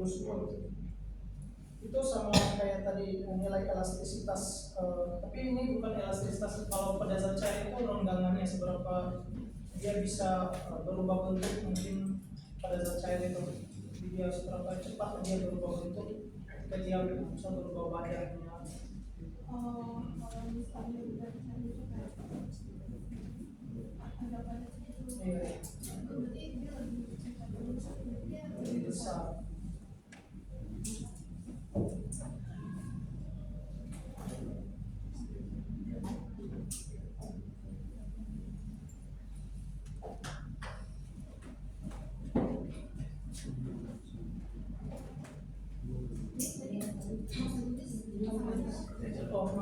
modulus pun itu sama kayak tadi nilai elastisitas, tapi ini bukan elastisitas. Kalau pada zat cair itu renggangannya seberapa dia bisa berubah bentuk, mungkin pada zat cair itu dia seberapa cepat dia berubah bentuk ketika dia bisa berubah badannya. Kalau misalnya udah cair itu kayak ada pada situ, berarti dia lebih cepat lebih besar.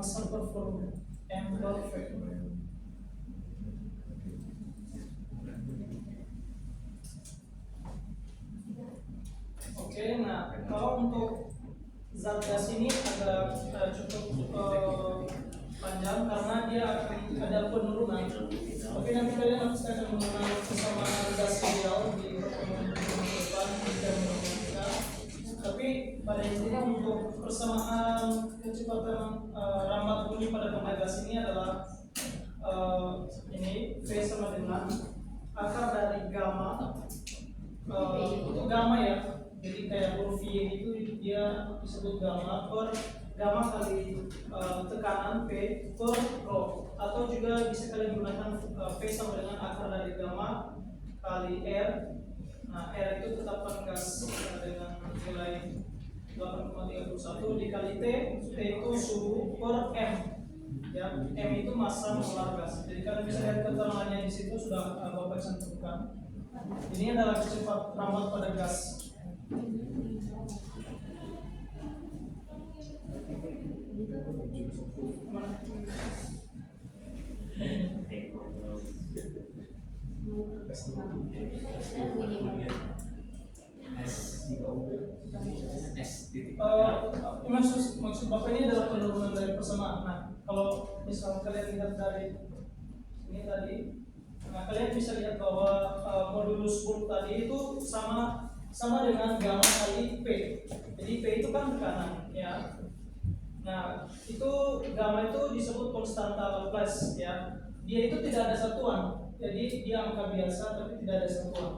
Masa perform imperfect. Oke, nah kalau untuk zat gas ini agak cukup panjang karena dia akan ada penurunan. Tapi nanti kalian akan mengenal kesamaan gas ideal di pertemuan depan dan kita. Tapi pada intinya untuk persamaan kecepatan rambat bunyi pada benda gas ini adalah ini V sama dengan akar dari gamma. Itu gamma ya, jadi kayak huruf Y itu dia disebut gamma per gamma kali tekanan P per rho, atau juga bisa kalian gunakan V sama dengan akar dari gamma kali R. Nah, R itu tetapkan gas dengan nilai 8,31 dikali T. T itu suhu per M. Ya, M itu massa molar gas. Jadi kalian bisa lihat keterangannya di situ sudah Bapak cantumkan. Ini adalah cepat rambat pada gas. Maksud Bapak ini adalah penurunan dari persamaan. Nah, kalau misalnya kalian lihat dari ini tadi, nah kalian bisa lihat bahwa modulus bulk tadi itu sama dengan gamma kali P. Jadi P itu kan tekanan, ya. Nah, itu gamma itu disebut konstanta Laplace, ya. Dia itu tidak ada satuan, jadi dia angka biasa tapi tidak ada satuan.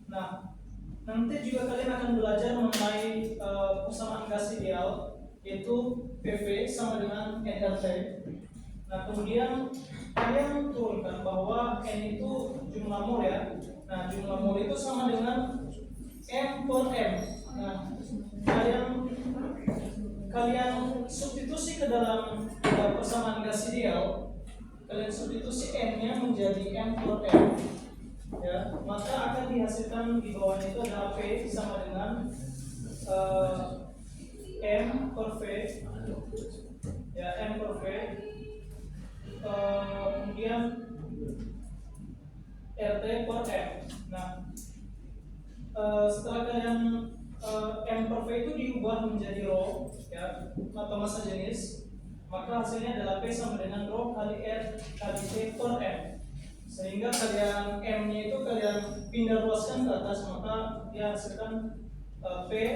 Nah, nanti juga kalian akan belajar mengenai persamaan gas ideal, yaitu PV sama dengan nRT. Nah, kemudian kalian turunkan bahwa N itu jumlah mol ya. Nah, jumlah mol itu sama dengan M per M. Nah, kalian substitusi ke dalam persamaan gas ideal. Kalian substitusi N-nya menjadi M per M. Ya, maka akan dihasilkan di bawahnya itu ada P sama dengan M per V, ya, M per V, kemudian RT per M. Nah, setelah kalian M per V itu diubah menjadi rho, ya, atau massa jenis, maka hasilnya adalah P sama dengan rho kali R kali T per M. Sehingga kalian M-nya itu kalian pindah luaskan ke atas, maka dia hasilkan P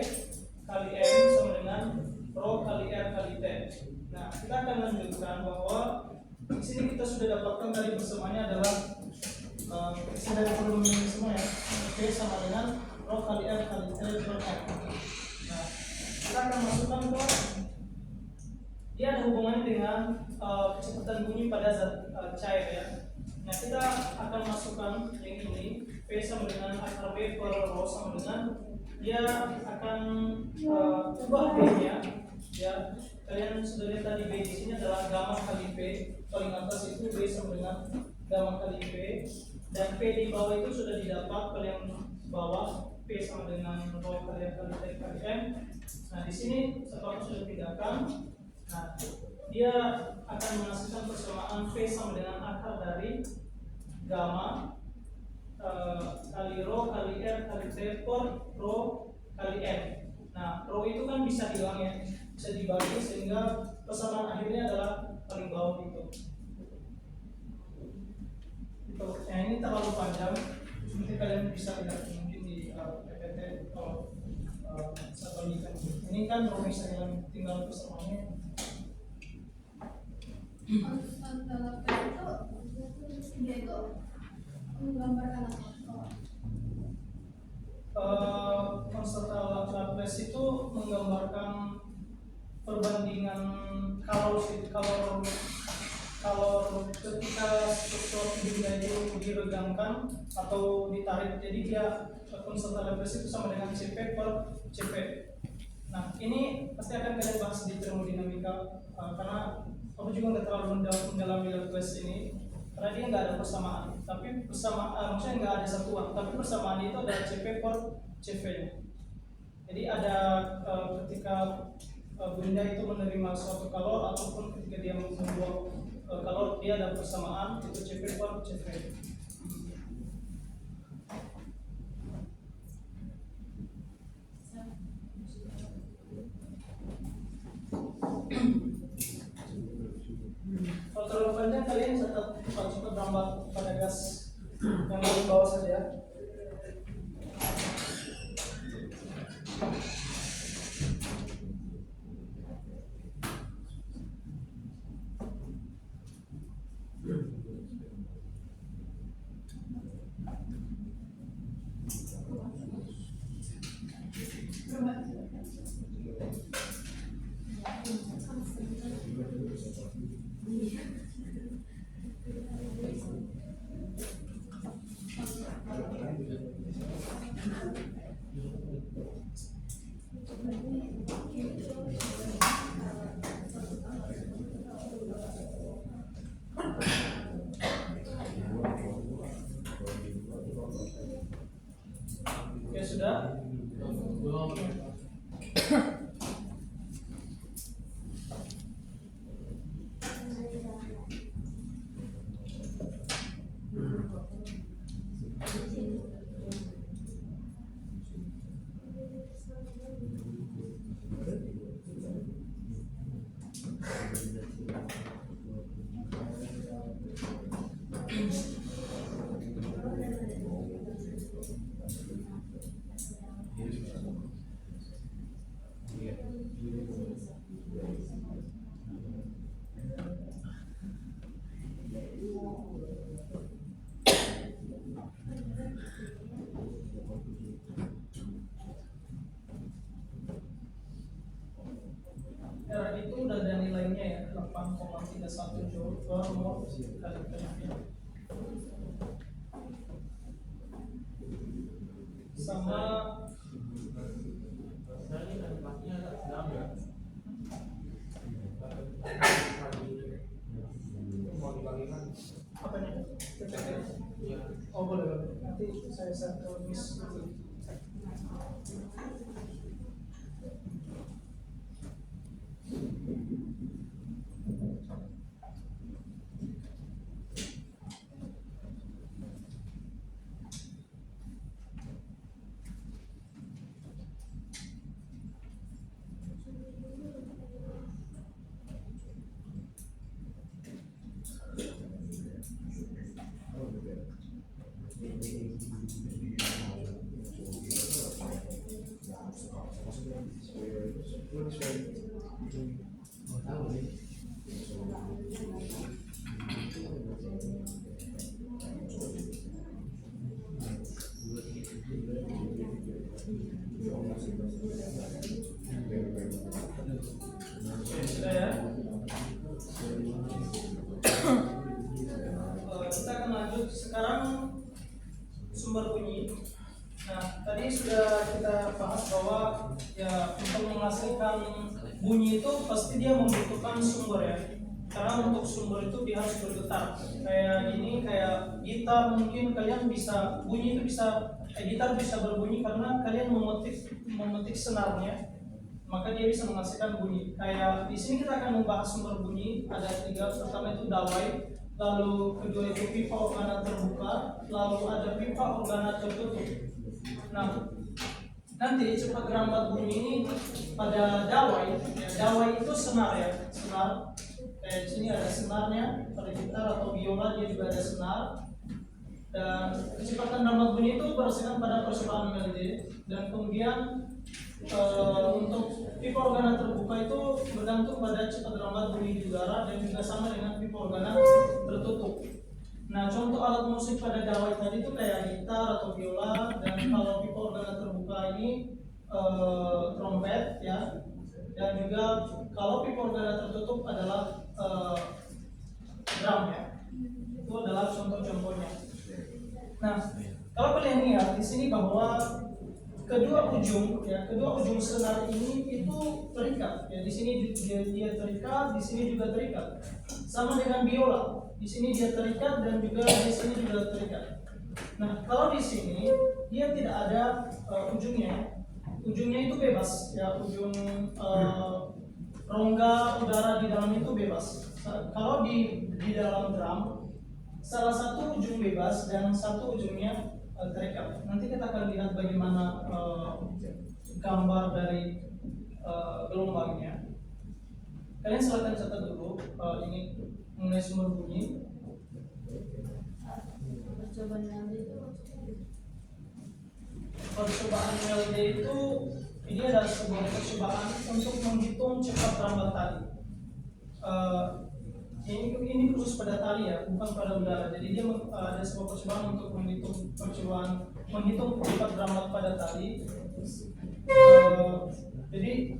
kali M sama dengan rho kali R kali T. Nah, kita akan lanjutkan bahwa di sini kita sudah dapatkan tadi persamaannya adalah sudah volume ini semua ya, P sama dengan rho kali R kali T per M. Nah, kita akan masukkan ke dia ada hubungannya dengan kecepatan bunyi pada zat cair ya. Nah, kita akan masukkan yang ini P sama dengan akar B per rho sama dengan dia akan ubah B-nya ya. Kalian sudah lihat tadi B di sini adalah gamma kali P, paling atas itu B sama dengan gamma kali P, dan P di bawah itu sudah didapat, kalian bawah P sama dengan rho kali R kali T kali M. Nah, di sini setelah sudah pindahkan, nah dia akan menghasilkan persamaan V sama dengan akar dari gamma kali rho kali R kali T per rho kali M. Nah, rho itu kan bisa hilang ya, bisa dibagi sehingga persamaan akhirnya adalah paling bawah itu. Nah, ini terlalu panjang, nanti kalian bisa lihat mungkin di PPT kalau ini kan rumus yang tinggal persamaannya. Konstan dalam itu dia itu menggambarkan apa? Konstan Laplace itu menggambarkan perbandingan kalau ketika sesuatu benda itu diregangkan atau ditarik, jadi dia konstan Laplace itu sama dengan CP per CP. Nah, ini pasti akan kalian bahas di termodinamika, karena aku juga nggak terlalu mendalami Laplace ini, karena dia nggak ada persamaan. Tapi persamaan, maksudnya nggak ada satuan, tapi persamaan itu ada CP per CV. Jadi ada ketika benda itu menerima suatu kalor ataupun ketika dia membuang kalor, dia ada persamaan, itu CP per CV. Kalau terlalu panjang kalian cepat berambah pada gas yang di bawah saja. Ya sudah. R itu udah ada nilainya ya, 8,31 joule per mol kali Kelvin. Sama apanya? Oh boleh, nanti saya tulis. Sudah ya. Kita akan lanjut sekarang sumber bunyi. Nah, tadi sudah kita bahas bahwa ya untuk menghasilkan bunyi itu pasti dia membutuhkan sumber ya. Karena untuk sumber itu dia harus bergetar. Kayak ini, kayak gitar mungkin kalian bisa bunyi itu bisa, gitar bisa berbunyi karena kalian memetik senarnya, maka dia bisa menghasilkan bunyi. Kayak di sini kita akan membahas sumber bunyi. Ada 3. Pertama itu dawai, lalu kedua itu pipa organa terbuka, lalu ada pipa organa tertutup. Nah, nanti cepat gerambat bunyi ini pada dawai. Ya, dawai itu senar ya, senar. Di sini ada senarnya, pada gitar atau biola dia juga ada senar. Dan kecepatan gerambat bunyi itu berdasarkan pada percobaan melodi. Dan kemudian untuk pipa organa terbuka itu bergantung pada cepat lambat bunyi di udara dan juga sama dengan pipa organa tertutup. Nah, contoh alat musik pada dawai tadi itu kayak gitar atau biola, dan kalau pipa organa terbuka ini trompet ya, dan juga kalau pipa organa tertutup adalah drum ya. Itu adalah contoh-contohnya. Nah, kalau kalian lihat di sini bahwa kedua ujung senar ini itu terikat ya. Di sini dia terikat, di sini juga terikat. Sama dengan biola, di sini dia terikat dan juga di sini juga terikat. Nah, kalau di sini dia tidak ada ujungnya. Ujungnya itu bebas ya, ujung rongga udara di dalam itu bebas. Kalau di dalam drum salah satu ujung bebas dan satu ujungnya terikat. Nanti kita akan lihat bagaimana gambar dari gelombangnya. Kalian silakan catat dulu ini mengenai sumber bunyi. Percobaan LD itu ini adalah sebuah percobaan untuk menghitung cepat lambat tali. Ini khusus pada tali ya, bukan pada udara. Jadi dia ada sebuah percobaan untuk menghitung cepat lambat pada tali. Jadi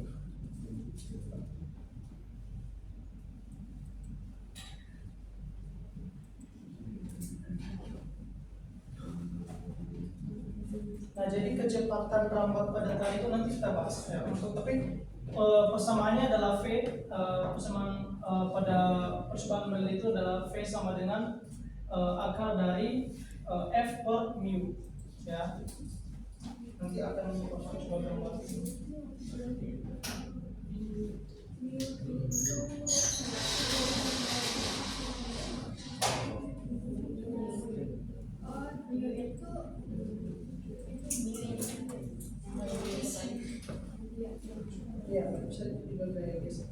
jadi kecepatan lambat pada tali itu nanti kita bahas ya. Tapi persamaannya adalah V, persamaan pada percobaan Bell itu adalah V sama dengan akar dari F per mu ya. Nanti akan coba gambar ini. Ya, bisa juga kayak gitu.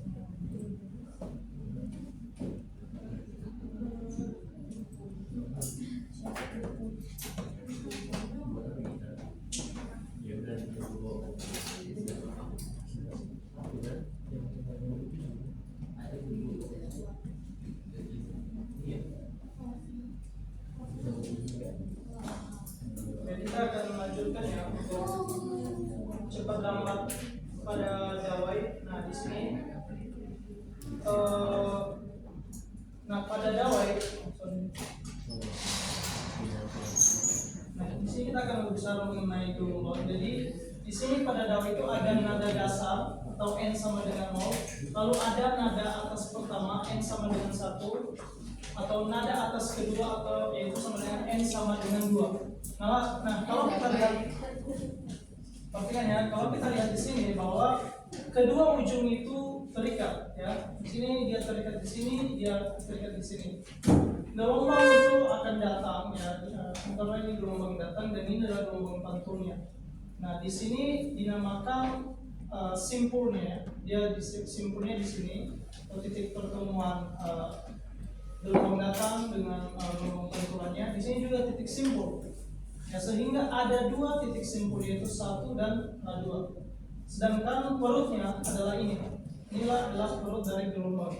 Jadi kita akan melanjutkan ya untuk cepat lambat pada dawai. Nah di sini, nah pada dawai, nah di sini kita akan berbicara mengenai gelombang. Jadi di sini pada dawai itu ada nada dasar atau n sama dengan 0, lalu ada nada atas pertama n sama dengan 1, atau nada atas kedua atau yaitu sama dengan n sama dengan 2. Nah kalau kita lihat, perhatikan ya, kalau kita lihat di sini bahwa kedua ujung itu terikat ya. Di sini dia terikat, di sini dia terikat di sini. Gelombang itu akan datang ya. Karena ini gelombang datang dan ini adalah gelombang pantunnya. Nah di sini dinamakan simpulnya. Dia simpulnya di sini, atau titik pertemuan gelombang datang dengan gelombang pantulannya. Di sini juga titik simpul. Ya, sehingga ada dua titik simpul, yaitu 1 dan 2. Sedangkan perutnya adalah ini. Inilah adalah perut dari gelombang.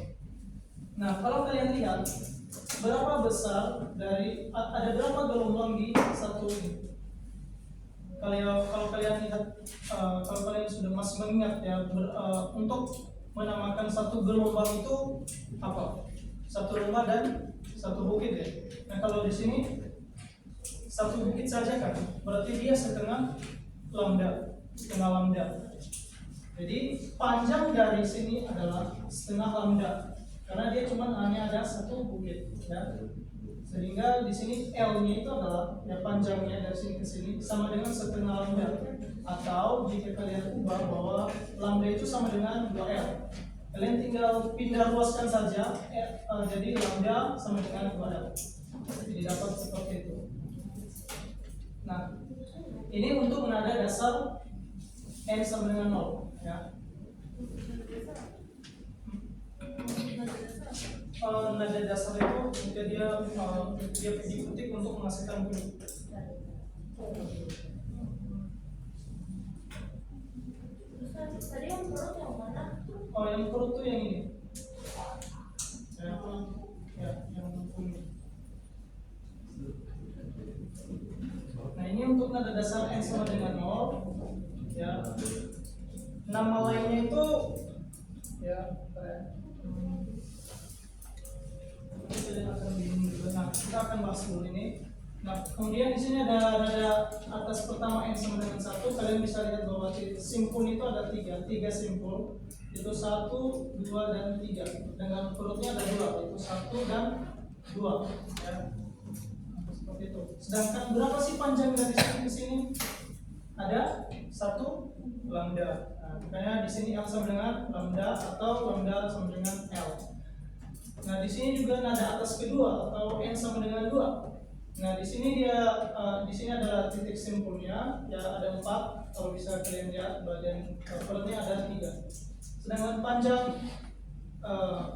Nah, kalau kalian lihat berapa besar dari ada berapa gelombang di satu ini. Kalau kalian lihat, kalau kalian sudah masih mengingat ya, untuk menamakan satu gelombang itu apa? Satu rumah dan satu bukit ya. Nah, kalau di sini satu bukit saja kan, berarti dia setengah lambda. Jadi panjang dari sini adalah setengah lambda, karena dia cuma hanya ada satu bukit ya. Sehingga di sini L-nya itu adalah ya, panjangnya dari sini ke sini sama dengan setengah lambda. Atau jika kalian ubah bahwa lambda itu sama dengan 2L, kalian tinggal pindah luaskan saja, jadi lambda sama dengan 2L. Jadi dapat seperti itu. Nah, ini untuk nada dasar n sama dengan 0 ya. Nada dasar itu jika dia dipetik untuk menghasilkan bunyi. itu yang ini. Ya, yang kuning. Nah, ini untuk nada dasar N sama dengan 0. Ya. Nama lainnya itu ya, kita akan bingung juga. Nah, kita akan bahas dulu ini. Nah, kemudian di sini ada nada atas pertama N sama dengan 1. Kalian bisa lihat bahwa simpul itu ada tiga simpul. Itu 1, 2, dan 3. Dengan perutnya ada 2, yaitu 1 dan 2. Ya. Seperti itu. Sedangkan berapa sih panjang dari sini ke sini? Ada 1 lambda. Nah, makanya di sini L sama dengan lambda atau lambda sama dengan L. Nah, di sini juga nada atas kedua atau N sama dengan 2. Nah, di sini di sini adalah titik simpulnya, ya ada 4. Kalau bisa kalian lihat bagian perutnya ada 3. Sedangkan panjang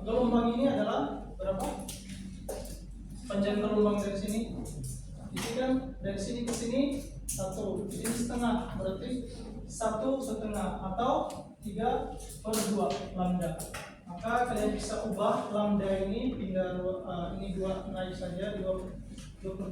gelombang ini adalah berapa? Panjang gelombang dari sini. Ini kan dari sini ke sini 1, di sini setengah, berarti 1,5 atau 3/2 lambda. Maka kalian bisa ubah lambda ini pindah ini 2 naik saja 2/3.